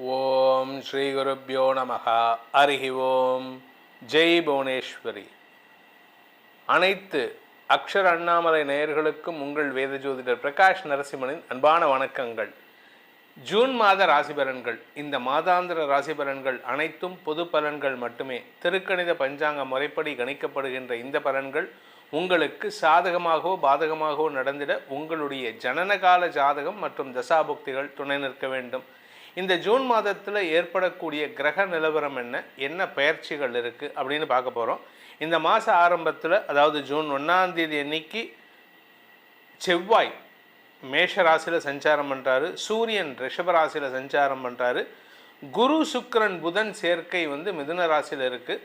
ஓம் ஸ்ரீ குருப்யோ நமஹ. ஹரிஹி ஓம். ஜெய் புவனேஸ்வரி. அனைத்து அக்ஷர அண்ணாமலை நேயர்களுக்கும் உங்கள் வேத ஜோதிடர் பிரகாஷ் நரசிம்மனின் அன்பான வணக்கங்கள். ஜூன் மாத ராசி பலன்கள். இந்த மாதாந்திர ராசி பலன்கள் அனைத்தும் பொது பலன்கள் மட்டுமே. திருக்கணித பஞ்சாங்க முறைப்படி கணிக்கப்படுகின்ற இந்த பலன்கள் உங்களுக்கு சாதகமாகவோ பாதகமாகவோ நடந்திட உங்களுடைய ஜனனகால ஜாதகம் மற்றும் தசாபுக்திகள் துணை நிற்க வேண்டும். இந்த ஜூன் மாதத்தில் ஏற்படக்கூடிய கிரக நிலவரம் என்ன பயிற்சிகள் இருக்குது அப்படின்னு பார்க்க போகிறோம். இந்த மாத ஆரம்பத்தில், அதாவது ஜூன் 1 அன்னைக்கு செவ்வாய் மேஷ ராசியில் சஞ்சாரம் பண்ணுறாரு, சூரியன் ரிஷப ராசியில் சஞ்சாரம் பண்ணுறாரு, குரு சுக்கிரன் புதன் சேர்க்கை மிதுன ராசியில் இருக்குது,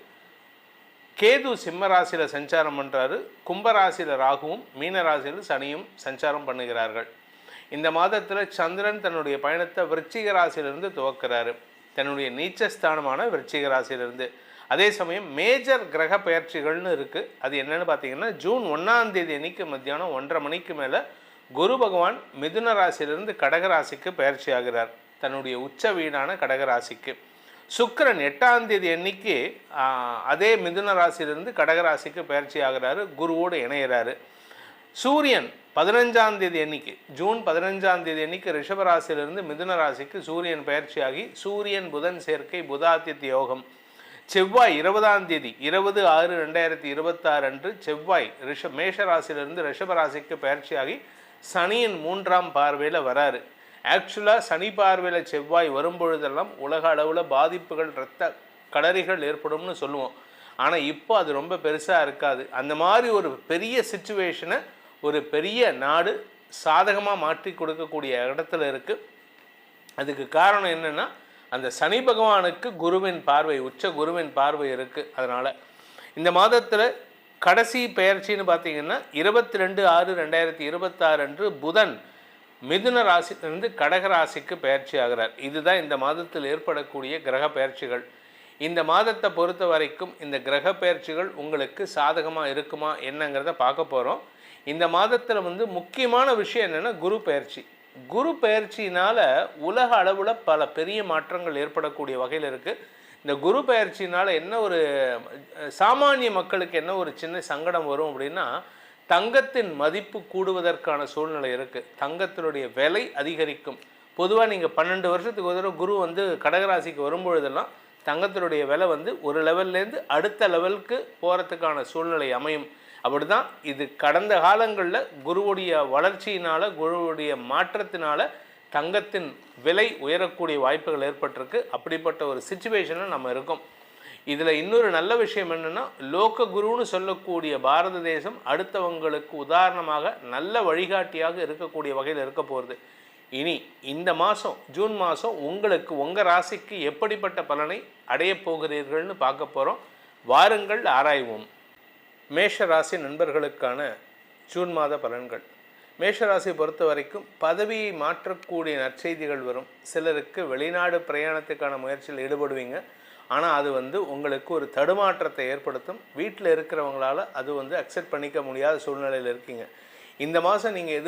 கேது சிம்ம ராசியில் சஞ்சாரம் பண்ணுறாரு, கும்பராசியில் ராகுவும் மீன ராசியில் சனியும் சஞ்சாரம் பண்ணுகிறார்கள். இந்த மாதத்தில் சந்திரன் தன்னுடைய பயணத்தை விருச்சிக ராசியிலிருந்து துவக்கிறாரு, தன்னுடைய நீச்சஸ்தானமான விருச்சிக ராசியிலிருந்து. அதே சமயம் மேஜர் கிரக பயிற்சிகள்னு இருக்குது. அது என்னென்னு பார்த்தீங்கன்னா, ஜூன் 1 அன்னைக்கு மத்தியானம் 1:30 மணிக்கு மேலே குரு பகவான் மிதுன ராசியிலிருந்து கடகராசிக்கு பயிற்சி ஆகிறார், தன்னுடைய உச்ச வீடான கடகராசிக்கு. சுக்கிரன் 8 அன்னைக்கு அதே மிதுன ராசியிலிருந்து கடகராசிக்கு பயிற்சி ஆகிறாரு, குருவோடு இணைகிறாரு. சூரியன் 15 அன்னைக்கு, ஜூன் 15 அன்னைக்கு ரிஷபராசியிலிருந்து மிதுன ராசிக்கு சூரியன் பயிற்சியாகி சூரியன் புதன் சேர்க்கை புதாதித்ய யோகம். செவ்வாய் 20/6/2026 அன்று செவ்வாய் மேஷ ராசியிலிருந்து ரிஷபராசிக்கு பயிற்சியாகி சனியின் 3ஆம் பார்வையில் வராரு. ஆக்சுவலாக சனி பார்வையில் செவ்வாய் வரும்பொழுதெல்லாம் உலக அளவில் பாதிப்புகள், இரத்த களரிகள் ஏற்படும்னு சொல்லுவோம். ஆனால் இப்போ அது ரொம்ப பெருசாக இருக்காது. அந்த மாதிரி ஒரு பெரிய சிச்சுவேஷனை ஒரு பெரிய நாடு சாதகமாக மாற்றி கொடுக்கக்கூடிய இடத்துல இருக்குது. அதுக்கு காரணம் என்னென்னா, அந்த சனி பகவானுக்கு குருவின் பார்வை, உச்ச குருவின் பார்வை இருக்குது. அதனால் இந்த மாதத்தில் கடைசி பெயர்ச்சின்னு பார்த்தீங்கன்னா 22/6/2026 அன்று புதன் மிதுன ராசியிலிருந்து கடகராசிக்கு பயிற்சி ஆகிறார். இதுதான் இந்த மாதத்தில் ஏற்படக்கூடிய கிரக பயிற்சிகள். இந்த மாதத்தை பொறுத்த வரைக்கும் இந்த கிரக பயிற்சிகள் உங்களுக்கு சாதகமாக இருக்குமா என்னங்கிறத பார்க்க போகிறோம். இந்த மாதத்தில் முக்கியமான விஷயம் என்னென்னா, குரு பயிற்சி. குரு பயிற்சினால் உலக அளவில் பல பெரிய மாற்றங்கள் ஏற்படக்கூடிய வகையில் இருக்குது. இந்த குரு பயிற்சினால் என்ன ஒரு சாமானிய மக்களுக்கு என்ன ஒரு சின்ன சங்கடம் வரும் அப்படின்னா, தங்கத்தின் மதிப்பு கூடுவதற்கான சூழ்நிலை இருக்குது, தங்கத்தினுடைய விலை அதிகரிக்கும். பொதுவாக நீங்கள் 12 வருஷத்துக்கு ஒரு தடவை குரு கடகராசிக்கு வரும்பொழுதெல்லாம் தங்கத்தினுடைய விலை ஒரு லெவல்லேருந்து அடுத்த லெவலுக்கு போகிறதுக்கான சூழ்நிலை அமையும். அப்படி தான் இது கடந்த காலங்களில் குருவுடைய வளர்ச்சியினால், குருவுடைய மாற்றத்தினால் தங்கத்தின் விலை உயரக்கூடிய வாய்ப்புகள் ஏற்பட்டிருக்கு. அப்படிப்பட்ட ஒரு சிச்சுவேஷனில் நம்ம இருக்கோம். இதில் இன்னொரு நல்ல விஷயம் என்னென்னா, லோக குருன்னு சொல்லக்கூடிய பாரத தேசம் அடுத்தவங்களுக்கு உதாரணமாக நல்ல வழிகாட்டியாக இருக்கக்கூடிய வகையில் இருக்க போகிறது. இனி இந்த மாதம், ஜூன் மாதம் உங்களுக்கு உங்கள் ராசிக்கு எப்படிப்பட்ட பலனை அடையப் போகிறீர்கள்னு பார்க்க போகிறோம். வாருங்கள் ஆராய்வோம். மேஷ ராசி நண்பர்களுக்கான ஜூன் மாத பலன்கள். மேஷராசியை பொறுத்த வரைக்கும் பதவியை மாற்றக்கூடிய நற்செய்திகள் வரும். சிலருக்கு வெளிநாடு பிரயாணத்துக்கான முயற்சியில் ஈடுபடுவீங்க. ஆனால் அது உங்களுக்கு ஒரு தடுமாற்றத்தை ஏற்படுத்தும். வீட்டில் இருக்கிறவங்களால் அது அக்செப்ட் பண்ணிக்க முடியாத சூழ்நிலையில் இருக்கீங்க. இந்த மாதம் நீங்கள்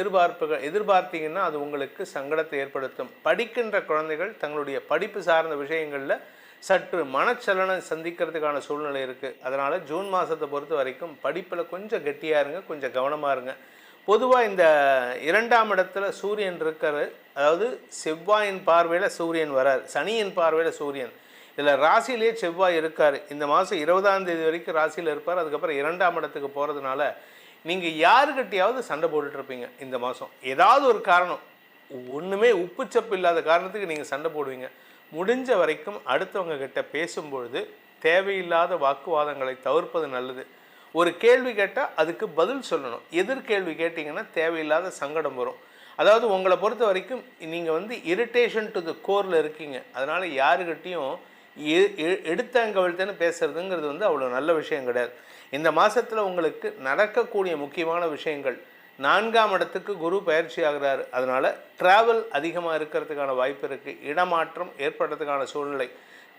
எதிர்பார்த்தீங்கன்னா அது உங்களுக்கு சங்கடத்தை ஏற்படுத்தும். படிக்கின்ற குழந்தைகள் தங்களுடைய படிப்பு சார்ந்த விஷயங்களில் சற்று மனச்சலனம் சந்திக்கிறதுக்கான சூழ்நிலை இருக்குது. அதனால் ஜூன் மாதத்தை பொறுத்த வரைக்கும் படிப்பில் கொஞ்சம் கெட்டியாக இருங்க, கொஞ்சம் கவனமாக இருங்க. பொதுவாக இந்த 2ஆம் இடத்துல சூரியன் இருக்கார், அதாவது செவ்வாயின் பார்வையில் சூரியன் வரார், சனியின் பார்வையில் சூரியன். இதில் ராசியிலே செவ்வாய் இருக்கார். இந்த மாதம் 20ஆம் வரைக்கும் ராசியில் இருப்பார். அதுக்கப்புறம் 2ஆம் இடத்துக்கு போகிறதுனால நீங்கள் யாருக்கிட்டையாவது சண்டை போட்டுட்ருப்பீங்க. இந்த மாதம் ஏதாவது ஒரு காரணம், ஒன்றுமே உப்புச்சப்பு இல்லாத காரணத்துக்கு நீங்கள் சண்டை போடுவீங்க. முடிஞ்ச வரைக்கும் அடுத்தவங்க கிட்ட பேசும்பொழுது தேவையில்லாத வாக்குவாதங்களை தவிர்ப்பது நல்லது. ஒரு கேள்வி கேட்டால் அதுக்கு பதில் சொல்லணும். எதிர்கேள்வி கேட்டிங்கன்னா தேவையில்லாத சங்கடம் வரும். அதாவது உங்களை பொறுத்த வரைக்கும் நீங்கள் இரிட்டேஷன் டு த கோரில் இருக்கீங்க. அதனால் யாருக்கிட்டையும் எடுத்தங்கவழ்த்தன்னு பேசுகிறதுங்கிறது அவ்வளோ நல்ல விஷயம் கிடையாது. இந்த மாதத்தில் உங்களுக்கு நடக்கக்கூடிய முக்கியமான விஷயங்கள், 4ஆம் இடத்துக்கு குரு பயிற்சி ஆகிறாரு. அதனால் ட்ராவல் அதிகமாக இருக்கிறதுக்கான வாய்ப்பு இருக்குது. இடமாற்றம் ஏற்படுறதுக்கான சூழ்நிலை.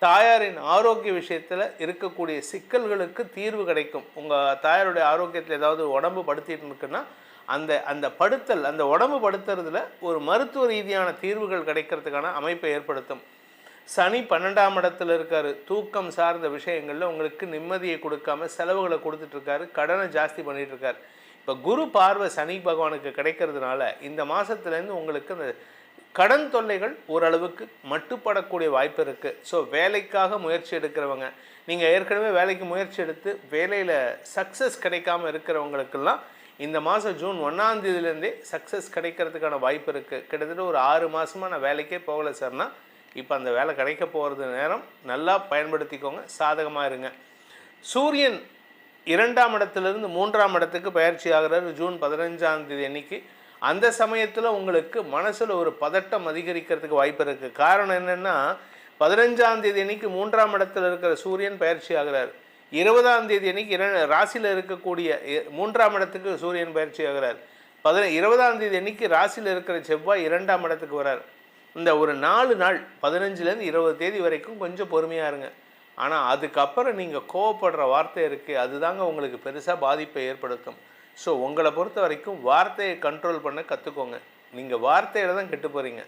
தாயாரின் ஆரோக்கிய விஷயத்தில் இருக்கக்கூடிய சிக்கல்களுக்கு தீர்வு கிடைக்கும். உங்கள் தாயாருடைய ஆரோக்கியத்தில் ஏதாவது உடம்பு படுத்திட்டு இருக்குன்னா அந்த படுத்தல், அந்த உடம்பு படுத்துறதுல ஒரு மருத்துவ ரீதியான தீர்வுகள் கிடைக்கிறதுக்கான அமைப்பை ஏற்படுத்தும். சனி 12ஆம் இடத்துல இருக்காரு. தூக்கம் சார்ந்த விஷயங்களில் உங்களுக்கு நிம்மதியை கொடுக்காம செலவுகளை கொடுத்துட்ருக்காரு, கடனை ஜாஸ்தி பண்ணிகிட்ருக்காரு. இப்போ குரு பார்வை சனி பகவானுக்கு கிடைக்கிறதுனால இந்த மாதத்துலேருந்து உங்களுக்கு அந்த கடன் தொல்லைகள் ஓரளவுக்கு மட்டுப்படக்கூடிய வாய்ப்பு இருக்குது. ஸோ வேலைக்காக முயற்சி எடுக்கிறவங்க, நீங்கள் ஏற்கனவே வேலைக்கு முயற்சி எடுத்து வேலையில் சக்ஸஸ் கிடைக்காமல் இருக்கிறவங்களுக்கெல்லாம் இந்த மாதம் ஜூன் 1ஆம் தேதியிலேருந்தே சக்ஸஸ் கிடைக்கிறதுக்கான வாய்ப்பு இருக்குது. கிட்டத்தட்ட ஒரு 6 மாதமாக நான் வேலைக்கே போகலை சார்னா இப்போ அந்த வேலை கிடைக்க போகிறது நேரம், நல்லா பயன்படுத்திக்கோங்க, சாதகமாக இருங்க. சூரியன் 2ஆம் இடத்துலேருந்து 3ஆம் இடத்துக்கு பயிற்சி ஆகிறார் ஜூன் 15ஆம் தேதி அன்னைக்கு. அந்த சமயத்தில் உங்களுக்கு மனசில் ஒரு பதட்டம் அதிகரிக்கிறதுக்கு வாய்ப்பு இருக்குது. காரணம் என்னென்னா 15ஆம் தேதி அன்னைக்கு 3ஆம் இடத்துல இருக்கிற சூரியன் பயிற்சி ஆகிறார். 20ஆம் தேதி அன்னைக்கு ராசியில் இருக்கக்கூடிய 3ஆம் இடத்துக்கு சூரியன் பயிற்சி ஆகிறார். 20ஆம் தேதி அன்னைக்கு ராசியில் இருக்கிற செவ்வாய் 2ஆம் இடத்துக்கு வரார். இந்த ஒரு 4 நாள் 15லேருந்து 20 தேதி வரைக்கும் கொஞ்சம் பொறுமையாக இருங்க. ஆனால் அதுக்கப்புறம் நீங்கள் கோவப்படுற வார்த்தை இருக்குது, அதுதாங்க உங்களுக்கு பெருசாக பாதிப்பை ஏற்படுத்தும். ஸோ உங்களை பொறுத்த வரைக்கும் வார்த்தையை கண்ட்ரோல் பண்ண கற்றுக்கோங்க. நீங்கள் வார்த்தையில் தான் கெட்டு போகிறீங்க,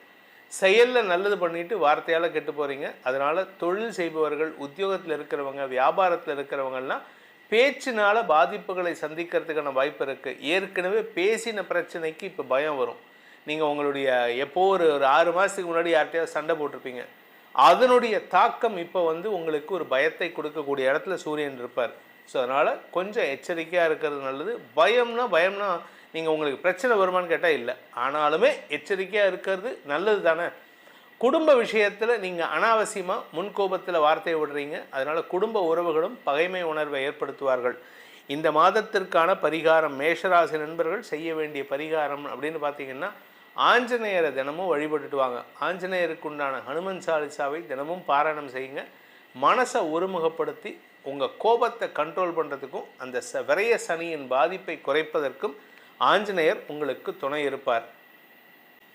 செயலில் நல்லது பண்ணிவிட்டு வார்த்தையால் கெட்டு போகிறீங்க. அதனால் தொழில் செய்பவர்கள், உத்தியோகத்தில் இருக்கிறவங்க, வியாபாரத்தில் இருக்கிறவங்கெல்லாம் பேச்சினால் பாதிப்புகளை சந்திக்கிறதுக்கான வாய்ப்பு இருக்குது. ஏற்கனவே பேசின பிரச்சனைக்கு இப்போ பயம் வரும். நீங்கள் உங்களுடைய எப்போ ஒரு 6 மாதத்துக்கு முன்னாடி யார்கிட்டையாவது சண்டை போட்டிருப்பீங்க, அதனுடைய தாக்கம் இப்போ உங்களுக்கு ஒரு பயத்தை கொடுக்கக்கூடிய இடத்துல சூரியன் இருப்பார். ஸோ அதனால் கொஞ்சம் எச்சரிக்கையாக இருக்கிறது நல்லது. பயம்னா நீங்கள் உங்களுக்கு பிரச்சனை வருமானு கேட்டால் இல்லை, ஆனாலுமே எச்சரிக்கையாக இருக்கிறது நல்லது தானே. குடும்ப விஷயத்தில் நீங்கள் அனாவசியமாக முன்கோபத்தில் வார்த்தையை விடுறீங்க, அதனால் குடும்ப உறவுகளும் பகைமை உணர்வை ஏற்படுத்துவார்கள். இந்த மாதத்திற்கான பரிகாரம், மேஷராசி நண்பர்கள் செய்ய வேண்டிய பரிகாரம் அப்படின்னு பார்த்தீங்கன்னா, ஆஞ்சநேயரை தினமும் வழிபட்டுட்டு வாங்க. ஆஞ்சநேயருக்கு உண்டான ஹனுமன் சாலிசாவை தினமும் பாராயணம் செய்யுங்க. மனசை ஒருமுகப்படுத்தி உங்கள் கோபத்தை கண்ட்ரோல் பண்ணுறதுக்கும் அந்த விரைய சனியின் பாதிப்பை குறைப்பதற்கும் ஆஞ்சநேயர் உங்களுக்கு துணை இருப்பார்.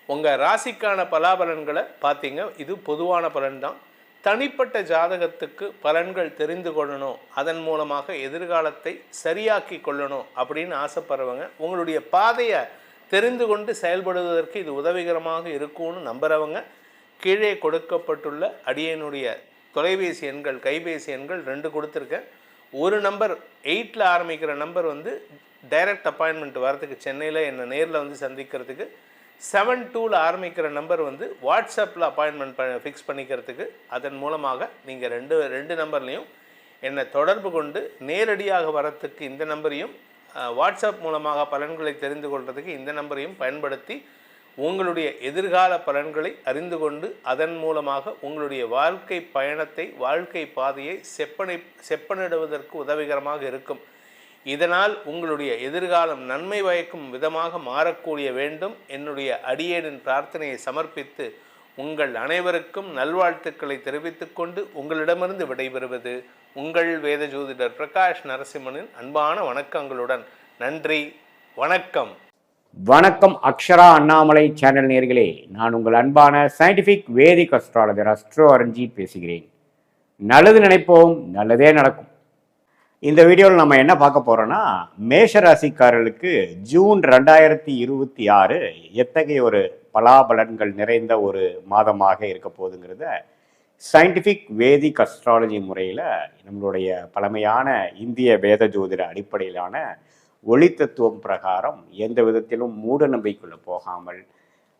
உங்கள் ராசிக்கான பலாபலன்களை பார்த்தீங்க, இது பொதுவான பலன்தான். தனிப்பட்ட ஜாதகத்துக்கு பலன்கள் தெரிந்து கொள்ளணும், அதன் மூலமாக எதிர்காலத்தை சரியாக்கி கொள்ளணும் அப்படின்னு ஆசைப்படுறவங்க, உங்களுடைய பாதையை தெரிந்து கொண்டு செயல்படுவதற்கு இது உதவிகரமாக இருக்கும்னு நம்புகிறவங்க, கீழே கொடுக்கப்பட்டுள்ள அடியனுடைய தொலைபேசி எண்கள், கைபேசி எண்கள் 2 கொடுத்துருக்கேன். ஒரு நம்பர் 8ல் ஆரம்பிக்கிற நம்பர் டைரக்ட் அப்பாயின்மெண்ட் வரதுக்கு, சென்னையில் என்னை நேரில் சந்திக்கிறதுக்கு. 72ல் ஆரம்பிக்கிற நம்பர் வாட்ஸ்அப்பில் அப்பாயின்மெண்ட் ஃபிக்ஸ் பண்ணிக்கிறதுக்கு. அதன் மூலமாக நீங்கள் ரெண்டு நம்பர்லேயும் என்னை தொடர்பு கொண்டு நேரடியாக வரத்துக்கு இந்த நம்பரையும், வாட்ஸ்அப் மூலமாக பலன்களை தெரிந்து கொள்வதற்கு இந்த நம்பரையும் பயன்படுத்தி உங்களுடைய எதிர்கால பலன்களை அறிந்து கொண்டு அதன் மூலமாக உங்களுடைய வாழ்க்கை பயணத்தை, வாழ்க்கை பாதையை செப்பனிடுவதற்கு உதவிகரமாக இருக்கும். இதனால் உங்களுடைய எதிர்காலம் நன்மை பயக்கும் விதமாக மாறக்கூடிய வேண்டும். என்னுடைய அடியேனின் பிரார்த்தனையை சமர்ப்பித்து உங்கள் அனைவருக்கும் நல்வாழ்த்துக்களை தெரிவித்துக் கொண்டு உங்களிடமிருந்து விடைபெறுவது உங்கள் வேத ஜோதிடர் பிரகாஷ் நரசிம்மனின் அன்பான வணக்கங்களுடன். நன்றி, வணக்கம். வணக்கம் அக்ஷரா அண்ணாமலை சேனல் நேயர்களே, நான் உங்கள் அன்பான சயின்டிஃபிக் வேதிக் அஸ்ட்ராலஜர் அஸ்ட்ரோ அரஞ்சித் பேசுகிறேன். நல்லது நினைப்போம், நல்லதே நடக்கும். இந்த வீடியோவில் நம்ம என்ன பார்க்க போகிறோன்னா, மேஷராசிக்காரர்களுக்கு ஜூன் 2026 எத்தகைய ஒரு பலாபலன்கள் நிறைந்த ஒரு மாதமாக இருக்க போகுதுங்கிறத சயின்டிஃபிக் வேதிக் அஸ்ட்ராலஜி முறையில் நம்மளுடைய பழமையான இந்திய வேத ஜோதிட அடிப்படையிலான ஒளி தத்துவம் பிரகாரம் எந்த விதத்திலும் மூட நம்பிக்கைக்குள்ள போகாமல்,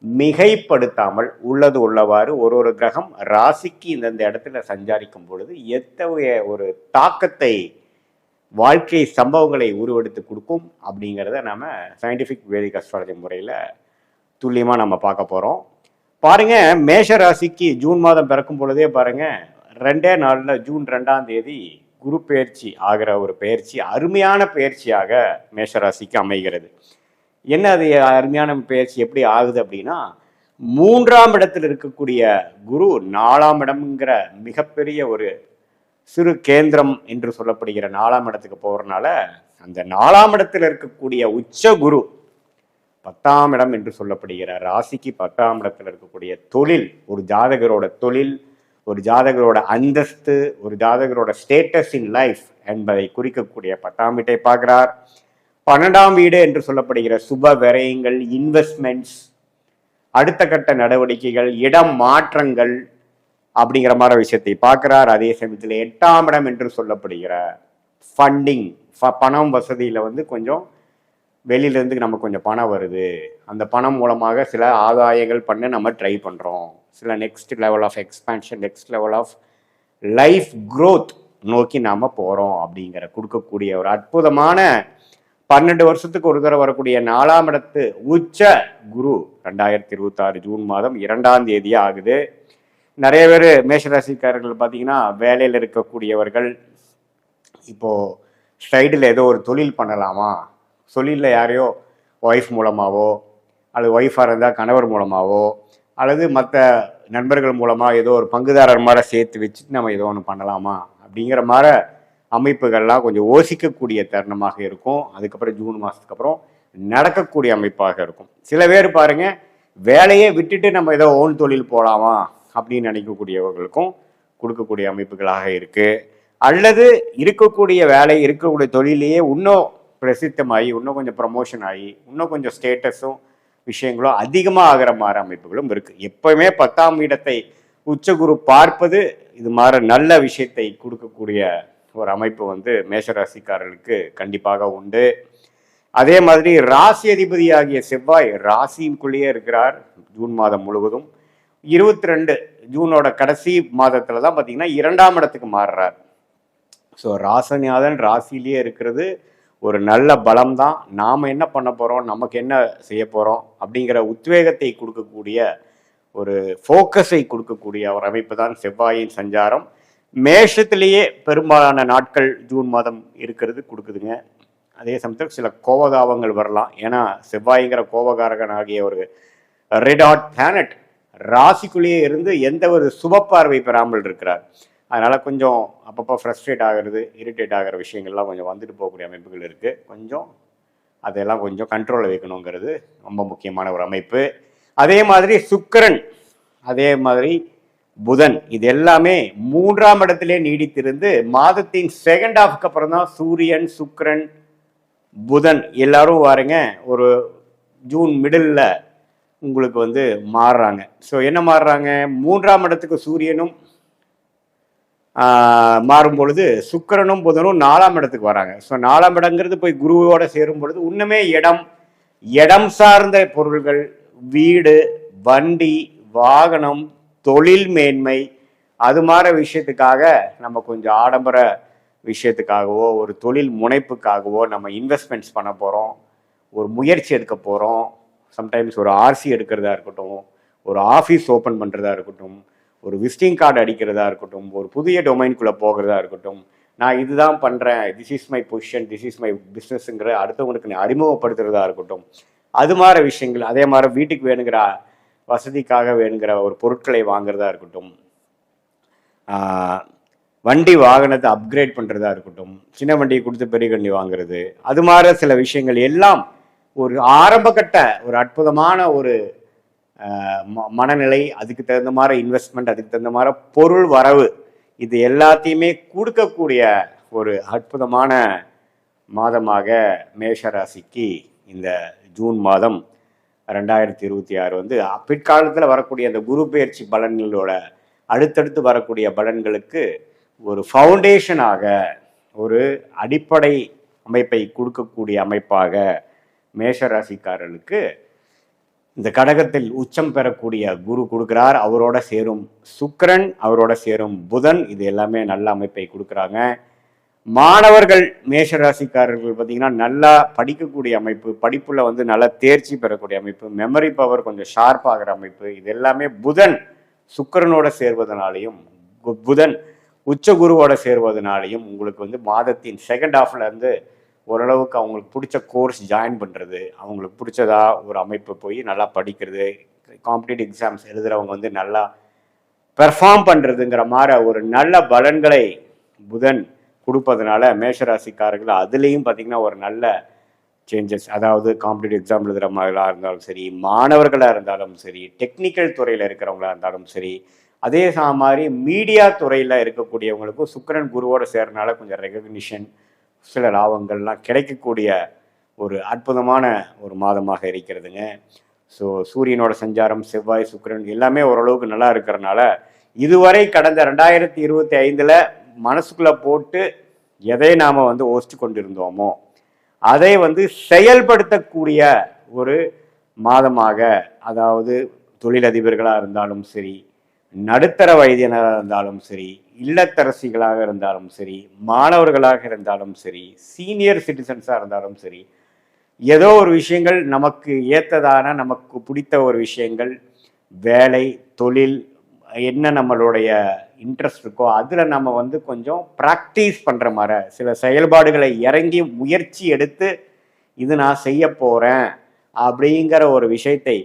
மிகைப்படுத்தாமல், உள்ளது உள்ளவாறு ஒரு கிரகம் ராசிக்கு இந்தந்த இடத்துல சஞ்சாரிக்கும் பொழுது எத்தகைய ஒரு தாக்கத்தை, வாழ்க்கை சம்பவங்களை உருவெடுத்து கொடுக்கும் அப்படிங்கிறத நம்ம சயின்டிஃபிக் வேதிக் அஸ்ட்ராலஜி முறையில் துல்லியமாக நம்ம பார்க்க போகிறோம். பாருங்க, மேஷ ராசிக்கு ஜூன் மாதம் பிறக்கும் பொழுதே பாருங்க, 2 நாளில் ஜூன் 2ஆம் தேதி குரு பயிற்சி ஆகிற ஒரு பயிற்சி, அருமையான பயிற்சியாக மேஷராசிக்கு அமைகிறது. என்ன அது அருமையான பயிற்சி எப்படி ஆகுது அப்படின்னா, 3ஆம் இடத்தில் இருக்கக்கூடிய குரு 4ஆம் இடம்ங்கிற மிகப்பெரிய ஒரு சிறு கேந்திரம் என்று சொல்லப்படுகிற 4ஆம் இடத்துக்கு போகிறதுனால, அந்த 4ஆம் இடத்தில் இருக்கக்கூடிய உச்ச குரு 10ஆம் இடம் என்று சொல்லப்படுகிற ராசிக்கு 10ஆம் இடத்தில் இருக்கக்கூடிய தொழில், ஒரு ஜாதகரோட தொழில், ஒரு ஜாதகரோட அந்தஸ்து, ஒரு ஜாதகரோட ஸ்டேட்டஸ் இன் லைஃப் என்பதை குறிக்கக்கூடிய 10ஆம் வீட்டை பார்க்கிறார். 12ஆம் வீடு என்று சொல்லப்படுகிற சுப விரயங்கள், இன்வெஸ்ட்மெண்ட்ஸ், அடுத்த கட்ட நடவடிக்கைகள், இடம் மாற்றங்கள், அப்படிங்கிற மாதிரி விஷயத்தை பார்க்குறார். அதே சமயத்தில் 8ஆம் இடம் என்று சொல்லப்படுகிற ஃபண்டிங், பணம் வசதியில் வந்து கொஞ்சம் வெளியிலேருந்து நமக்கு கொஞ்சம் பணம் வருது, அந்த பணம் மூலமாக சில ஆதாயங்கள் பண்ண நம்ம ட்ரை பண்ணுறோம், சில next level of expansion, next level of life growth நோக்கி நாம் போகிறோம் அப்படிங்கிற கொடுக்கக்கூடிய ஒரு அற்புதமான 12 வருஷத்துக்கு ஒரு தடவை வரக்கூடிய 4ஆம் இடத்து உச்ச குரு 2026 ஜூன் மாதம் 2ஆம் தேதியே ஆகுது. நிறைய பேர் மேஷராசிக்காரர்கள் பார்த்தீங்கன்னா வேலையில் இருக்கக்கூடியவர்கள் இப்போது சைடில் ஏதோ ஒரு தொழில் பண்ணலாமா, தொழிலில் யாரையோ ஒய்ஃப் மூலமாகவோ அல்லது ஒய்ஃபாக இருந்தால் கணவர் மூலமாகவோ அல்லது மற்ற நண்பர்கள் மூலமாக ஏதோ ஒரு பங்குதாரர் மாதிரி சேர்த்து வச்சுட்டு நம்ம ஏதோ ஒன்று பண்ணலாமா அப்படிங்கிற மாதிரி அமைப்புகள்லாம் கொஞ்சம் யோசிக்கக்கூடிய தருணமாக இருக்கும். அதுக்கப்புறம் ஜூன் மாதத்துக்கு அப்புறம் நடக்கக்கூடிய அமைப்பாக இருக்கும். சில பேர் பாருங்க வேலையை விட்டுட்டு நம்ம ஏதோ ஓன் தொழில் போகலாமா அப்படின்னு நினைக்கக்கூடியவர்களுக்கும் கொடுக்கக்கூடிய அமைப்புகளாக இருக்கு. அல்லது இருக்கக்கூடிய வேலை, இருக்கக்கூடிய தொழிலையே இன்னும் பிரசித்தமாகி, இன்னும் கொஞ்சம் ப்ரமோஷன் ஆகி, இன்னும் கொஞ்சம் ஸ்டேட்டஸும் விஷயங்களும் அதிகமாக ஆகிற மாதிரி அமைப்புகளும் இருக்குது. எப்பவுமே 10ஆம் இடத்தை உச்சகுரு பார்ப்பது இது மாதிரி நல்ல விஷயத்தை கொடுக்கக்கூடிய ஒரு அமைப்பு வந்து மேஷராசிக்காரர்களுக்கு கண்டிப்பாக உண்டு. அதே மாதிரி ராசி அதிபதியாகிய செவ்வாய் ராசிக்குள்ளேயே இருக்கிறார் ஜூன் மாதம் முழுவதும். 22 ஜூனோட கடைசி மாதத்தில் தான் பார்த்தீங்கன்னா 2ஆம் இடத்துக்கு மாறுறார். ஸோ ராசநாதன் ராசிலேயே இருக்கிறது ஒரு நல்ல பலம் தான். நாம் என்ன பண்ண போகிறோம், நமக்கு என்ன செய்ய போகிறோம் அப்படிங்கிற உத்வேகத்தை கொடுக்கக்கூடிய ஒரு ஃபோக்கஸை கொடுக்கக்கூடிய ஒரு அமைப்பு தான் செவ்வாயின் சஞ்சாரம். மேஷத்திலேயே பெரும்பாலான நாட்கள் ஜூன் மாதம் இருக்கிறது கொடுக்குதுங்க. அதே சமயத்தில் சில கோபதாபங்கள் வரலாம். ஏன்னா செவ்வாய்ங்கிற கோபகாரகன் ஆகிய ஒரு ரெட் ஹாட் பிளானட் ராசிக்குள்ளேயே இருந்து எந்த ஒரு சுப பார்வை பெறாமல் இருக்கிறார். அதனால் கொஞ்சம் அப்பப்போ ஃப்ரஸ்ட்ரேட் ஆகிறது, இரிட்டேட் ஆகிற விஷயங்கள்லாம் கொஞ்சம் வந்துட்டு போகக்கூடிய அமைப்புகள் இருக்குது. கொஞ்சம் அதெல்லாம் கொஞ்சம் கண்ட்ரோலில் வைக்கணுங்கிறது ரொம்ப முக்கியமான ஒரு அமைப்பு. அதே மாதிரி சுக்கிரன், அதே மாதிரி புதன், இது எல்லாமே 3ஆம் இடத்திலே நீடித்திருந்து மாதத்தின் செகண்ட் ஹாஃப்க்கு அப்புறம் தான் சூரியன், சுக்கிரன், புதன் எல்லாரும் வாருங்க ஒரு ஜூன் மிடில் உங்களுக்கு வந்து மாறுறாங்க. ஸோ என்ன மாறுறாங்க, 3ஆம் இடத்துக்கு சூரியனும் மாறும் பொழுது சுக்கிரனும் புதனும் 4ஆம் இடத்துக்கு வராங்க. ஸோ 4ஆம் இடங்கிறது போய் குருவோட சேரும் பொழுது இன்னுமே இடம் சார்ந்த பொருள்கள், வீடு, வண்டி, வாகனம், தொழில் மேன்மை, அது மாதிரி விஷயத்துக்காக நம்ம கொஞ்சம் ஆடம்பர விஷயத்துக்காகவோ ஒரு தொழில் முனைப்புக்காகவோ நம்ம இன்வெஸ்ட்மெண்ட்ஸ் பண்ண போகிறோம், ஒரு முயற்சி எடுக்க போகிறோம். சம்டைம்ஸ் ஒரு ஆர்சி எடுக்கிறதா இருக்கட்டும், ஒரு ஆஃபீஸ் ஓப்பன் பண்ணுறதா இருக்கட்டும், ஒரு விசிட்டிங் கார்டு அடிக்கிறதா இருக்கட்டும், ஒரு புதிய டொமைனுக்குள்ளே போகிறதா இருக்கட்டும், நான் இதுதான் பண்ணுறேன், this is my position, this is my பிஸ்னஸ்ங்கிற அடுத்தவங்களுக்கு நான் அறிமுகப்படுத்துகிறதா இருக்கட்டும், அது மாதிரி விஷயங்கள். அதே மாதிரி வீட்டுக்கு வேணுங்கிற வசதிக்காக வேணுங்கிற ஒரு பொருட்களை வாங்குறதா இருக்கட்டும், வண்டி வாகனத்தை அப்கிரேட் பண்ணுறதா இருக்கட்டும், சின்ன வண்டியை கொடுத்து பெரிய வண்டி வாங்குறது, அது மாதிரி சில விஷயங்கள் எல்லாம் ஒரு ஆரம்பகட்ட ஒரு அற்புதமான ஒரு மனநிலை, அதுக்கு தகுந்த மாதிரி இன்வெஸ்ட்மெண்ட், அதுக்கு தகுந்த மாதிரி பொருள் வரவு, இது எல்லாத்தையுமே கொடுக்கக்கூடிய ஒரு அற்புதமான மாதமாக மேஷராசிக்கு இந்த ஜூன் மாதம் 2026 வந்து பிற்காலத்தில் வரக்கூடிய அந்த குரு பெயர்ச்சி பலன்களோட அடுத்தடுத்து வரக்கூடிய பலன்களுக்கு ஒரு ஃபவுண்டேஷனாக, ஒரு அடிப்படை அமைப்பை கொடுக்கக்கூடிய அமைப்பாக மேஷராசிக்காரர்களுக்கு இந்த கடகத்தில் உச்சம் பெறக்கூடிய குரு கொடுக்குறார். அவரோட சேரும் சுக்கிரன், அவரோட சேரும் புதன், இது எல்லாமே நல்ல அமைப்பை கொடுக்குறாங்க. மாணவர்கள் மேஷராசிக்காரர்கள் பார்த்தீங்கன்னா நல்லா படிக்கக்கூடிய அமைப்பு, படிப்புல வந்து நல்லா தேர்ச்சி பெறக்கூடிய அமைப்பு, மெமரி பவர் கொஞ்சம் ஷார்ப்பாகிற அமைப்பு, இது எல்லாமே புதன் சுக்கிரனோட சேர்வதனாலையும் புதன் உச்ச குருவோட சேர்வதனாலையும் உங்களுக்கு வந்து மாதத்தின் செகண்ட் ஹாஃப்ல இருந்து ஓரளவுக்கு அவங்களுக்கு பிடிச்ச கோர்ஸ் ஜாயின் பண்ணுறது, அவங்களுக்கு பிடிச்சதா ஒரு அமைப்பு போய் நல்லா படிக்கிறது, காம்படிட்டிவ் எக்ஸாம்ஸ் எழுதுகிறவங்க வந்து நல்லா பெர்ஃபார்ம் பண்ணுறதுங்கிற மாதிரி ஒரு நல்ல பலன்களை புதன் கொடுப்பதனால மேஷராசிக்காரர்கள் அதுலேயும் பார்த்திங்கன்னா ஒரு நல்ல சேஞ்சஸ், அதாவது காம்படிட்டிவ் எக்ஸாம் எழுதுகிற மாதிரிலாம் இருந்தாலும் சரி, மாணவர்களாக இருந்தாலும் சரி, டெக்னிக்கல் துறையில் இருக்கிறவங்களா இருந்தாலும் சரி, அதே மாதிரி மீடியா துறையில் இருக்கக்கூடியவங்களுக்கும் சுக்கிரன் குருவோட சேர்றதுனால கொஞ்சம் ரெகக்னிஷன், சில லாபங்கள்லாம் கிடைக்கக்கூடிய ஒரு அற்புதமான ஒரு மாதமாக இருக்கிறதுங்க. ஸோ சூரியனோட சஞ்சாரம், செவ்வாய், சுக்கிரன் எல்லாமே ஓரளவுக்கு நல்லா இருக்கிறனால இதுவரை கடந்த 2025 மனசுக்குள்ள போட்டு எதை நாம் வந்து யோசித்து கொண்டிருந்தோமோ அதை வந்து செயல்படுத்தக்கூடிய ஒரு மாதமாக, அதாவது தொழிலதிபர்களாக இருந்தாலும் சரி, நடுத்தர வயதினராக இருந்தாலும் சரி, இல்லத்தரசிகளாக இருந்தாலும் சரி, மாணவர்களாக இருந்தாலும் சரி, சீனியர் சிட்டிசன்ஸாக இருந்தாலும் சரி, ஏதோ ஒரு விஷயங்கள் நமக்கு ஏற்றதான, நமக்கு பிடித்த ஒரு விஷயங்கள், வேலை, தொழில், என்ன நம்மளுடைய இன்ட்ரெஸ்ட் இருக்கோ அதில் நம்ம வந்து கொஞ்சம் ப்ராக்டிஸ் பண்ணுற மாதிரி சில செயல்பாடுகளை இறங்கி முயற்சி எடுத்து இது நான் செய்ய போகிறேன் அப்படிங்கிற ஒரு விஷயத்தை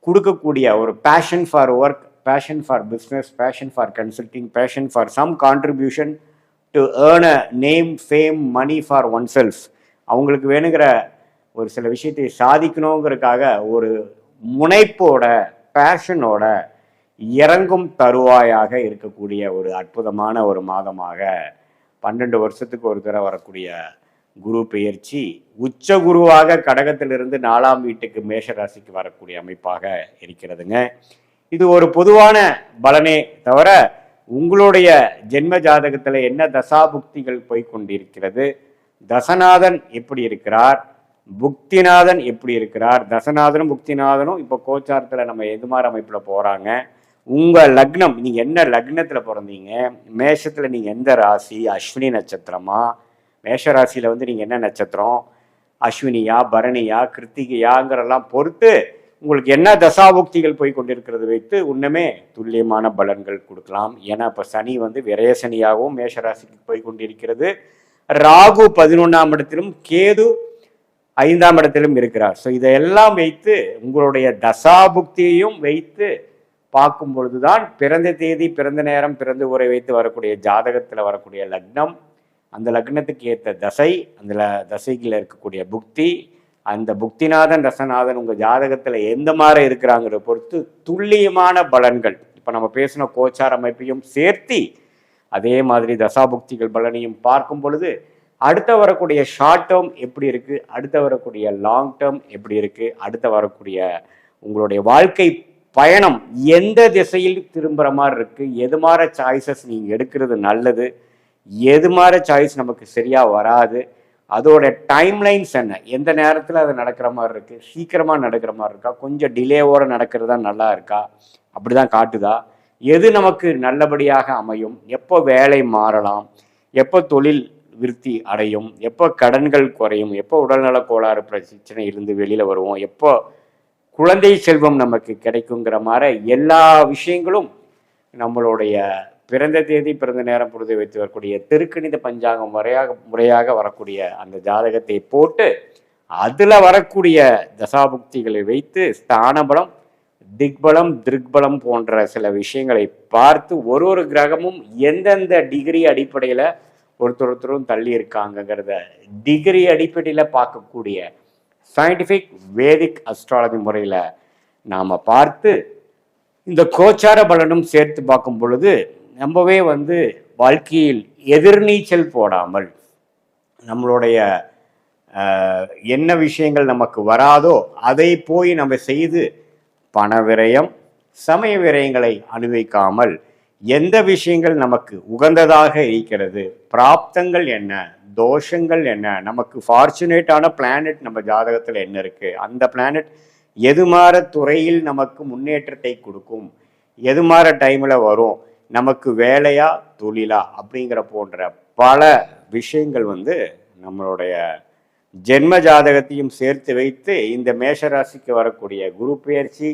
கொடுக்கக்கூடிய ஒரு passion for work, passion for business, passion for consulting, passion for some contribution to earn a name, fame, money for oneself, அவங்களுக்கு வேணுங்கிற ஒரு சில விஷயத்தை சாதிக்கணுங்கிறதுக்காக ஒரு முனைப்போட, பேஷனோட இறங்கும் தருவாயாக இருக்கக்கூடிய ஒரு அற்புதமான ஒரு மாதமாக 12 வருஷத்துக்கு ஒரு தடவை வரக்கூடிய குரு பெயர்ச்சி உச்ச குருவாக கடகத்திலிருந்து 4ஆம் வீட்டுக்கு மேஷராசிக்கு வரக்கூடிய அமைப்பாக இருக்கிறதுங்க. இது ஒரு பொதுவான பலனே தவிர உங்களுடைய ஜென்ம ஜாதகத்தில் என்ன தசாபுக்திகள் போய்கொண்டிருக்கிறது, தசநாதன் எப்படி இருக்கிறார், புக்திநாதன் எப்படி இருக்கிறார், தசநாதனும் புக்திநாதனும் இப்போ கோச்சாரத்தில் நம்ம எது மாதிரி அமைப்பில் போகிறாங்க, உங்கள் லக்னம், நீங்கள் என்ன லக்னத்தில் பிறந்தீங்க, மேஷத்தில் நீங்கள் எந்த ராசி, அஸ்வினி நட்சத்திரமா, மேஷ ராசியில் வந்து நீங்கள் என்ன நட்சத்திரம், அஸ்வினியா, பரணியா, கிருத்திகையாங்கிறதெல்லாம் பொறுத்து உங்களுக்கு என்ன தசாபுக்திகள் போய் கொண்டிருக்கிறது வைத்து இன்னுமே துல்லியமான பலன்கள் கொடுக்கலாம். ஏன்னா இப்போ சனி வந்து விரயசனியாகவும் மேஷராசிக்கு போய் கொண்டிருக்கிறது, ராகு 11ஆம் இடத்திலும், கேது 5ஆம் இடத்திலும் இருக்கிறார். ஸோ இதையெல்லாம் வைத்து உங்களுடைய தசாபுக்தியையும் வைத்து பார்க்கும் பொழுதுதான் பிறந்த தேதி, பிறந்த நேரம், பிறந்த ஊரை வைத்து வரக்கூடிய ஜாதகத்தில் வரக்கூடிய லக்னம், அந்த லக்னத்துக்கு ஏற்ற தசை, அந்த தசைகளில் இருக்கக்கூடிய புக்தி, அந்த புக்திநாதன் தசநாதன் உங்கள் ஜாதகத்தில் எந்த மாதிரி இருக்கிறாங்கிற பொறுத்து துல்லியமான பலன்கள். இப்போ நம்ம பேசின கோச்சார அமைப்பையும் சேர்த்தி அதே மாதிரி தசாபுக்திகள் பலனையும் பார்க்கும் பொழுது அடுத்த வரக்கூடிய ஷார்ட் டேர்ம் எப்படி இருக்குது, அடுத்த வரக்கூடிய லாங் டேர்ம் எப்படி இருக்குது, அடுத்த வரக்கூடிய உங்களுடைய வாழ்க்கை பயணம் எந்த திசையில் திரும்புகிற மாதிரி இருக்குது, எது மாதிரி சாய்ஸஸ் நீங்கள் எடுக்கிறது நல்லது, எது மாதிரி சாய்ஸ் நமக்கு சரியாக வராது, அதோட டைம்லைன்ஸ் என்ன, எந்த நேரத்தில் அது நடக்கிற மாதிரி இருக்குது, சீக்கிரமாக நடக்கிற மாதிரி இருக்கா, கொஞ்சம் டிலேவோடு நடக்கிறதா நல்லா இருக்கா, அப்படி தான் காட்டுதா, எது நமக்கு நல்லபடியாக அமையும், எப்போ வேலை மாறலாம், எப்போ தொழில் விருத்தி அடையும், எப்போ கடன்கள் குறையும், எப்போ உடல்நல கோளாறு பிரச்சனை இருந்து வெளியில் வருவோம், எப்போ குழந்தை செல்வம் நமக்கு கிடைக்குங்கிற மாதிரி எல்லா விஷயங்களும் நம்மளுடைய பிறந்த தேதி, பிறந்த நேரம் பொழுது வைத்து வரக்கூடிய திருக்கணித பஞ்சாங்கம் முறையாக வரக்கூடிய அந்த ஜாதகத்தை போட்டு அதில் வரக்கூடிய தசாபுக்திகளை வைத்து ஸ்தானபலம், திக்பலம், திருக்பலம் போன்ற சில விஷயங்களை பார்த்து ஒரு கிரகமும் எந்தெந்த டிகிரி அடிப்படையில் ஒருத்தரும் தள்ளி இருக்காங்கிறத டிகிரி அடிப்படையில் பார்க்கக்கூடிய சயின்டிஃபிக் வேதிக் அஸ்ட்ராலஜி முறையில் நாம் பார்த்து இந்த கோச்சார பலனும் சேர்த்து பார்க்கும் பொழுது ரொம்பவே வந்து வாழ்க்கையில் எதிர்நீச்சல் போடாமல் நம்மளுடைய என்ன விஷயங்கள் நமக்கு வராதோ அதை போய் நம்ம செய்து பண விரயம், சமய விரயங்களை அனுபவிக்காமல் எந்த விஷயங்கள் நமக்கு உகந்ததாக இருக்கிறது, பிராப்தங்கள் என்ன, தோஷங்கள் என்ன, நமக்கு ஃபார்ச்சுனேட்டான பிளானட் நம்ம ஜாதகத்தில் என்ன இருக்குது, அந்த பிளானட் எது மாற துறையில் நமக்கு முன்னேற்றத்தை கொடுக்கும், எது மாற டைமில் வரும், நமக்கு வேலையா தொழிலா அப்படிங்கிற போன்ற பல விஷயங்கள் வந்து நம்மளுடைய ஜென்ம ஜாதகத்தையும் சேர்த்து வைத்து இந்த மேஷராசிக்கு வரக்கூடிய குரு பெயர்ச்சி,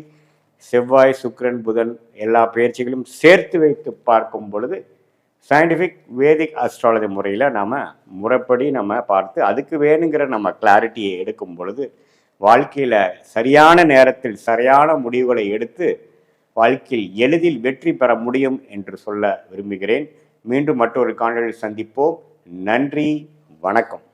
செவ்வாய், சுக்கிரன், புதன் எல்லா பெயர்ச்சிகளும் சேர்த்து வைத்து பார்க்கும் பொழுது சயின்டிஃபிக் வேதிக் அஸ்ட்ராலஜி முறையில் முறைப்படி நம்ம பார்த்து அதுக்கு வேணுங்கிற நம்ம கிளாரிட்டியை எடுக்கும் பொழுது வாழ்க்கையில் சரியான நேரத்தில் சரியான முடிவுகளை எடுத்து வாழ்க்கையில் எளிதில் வெற்றி பெற முடியும் என்று சொல்ல விரும்புகிறேன். மீண்டும் மற்றொரு காணொளியில் சந்திப்போம். நன்றி, வணக்கம்.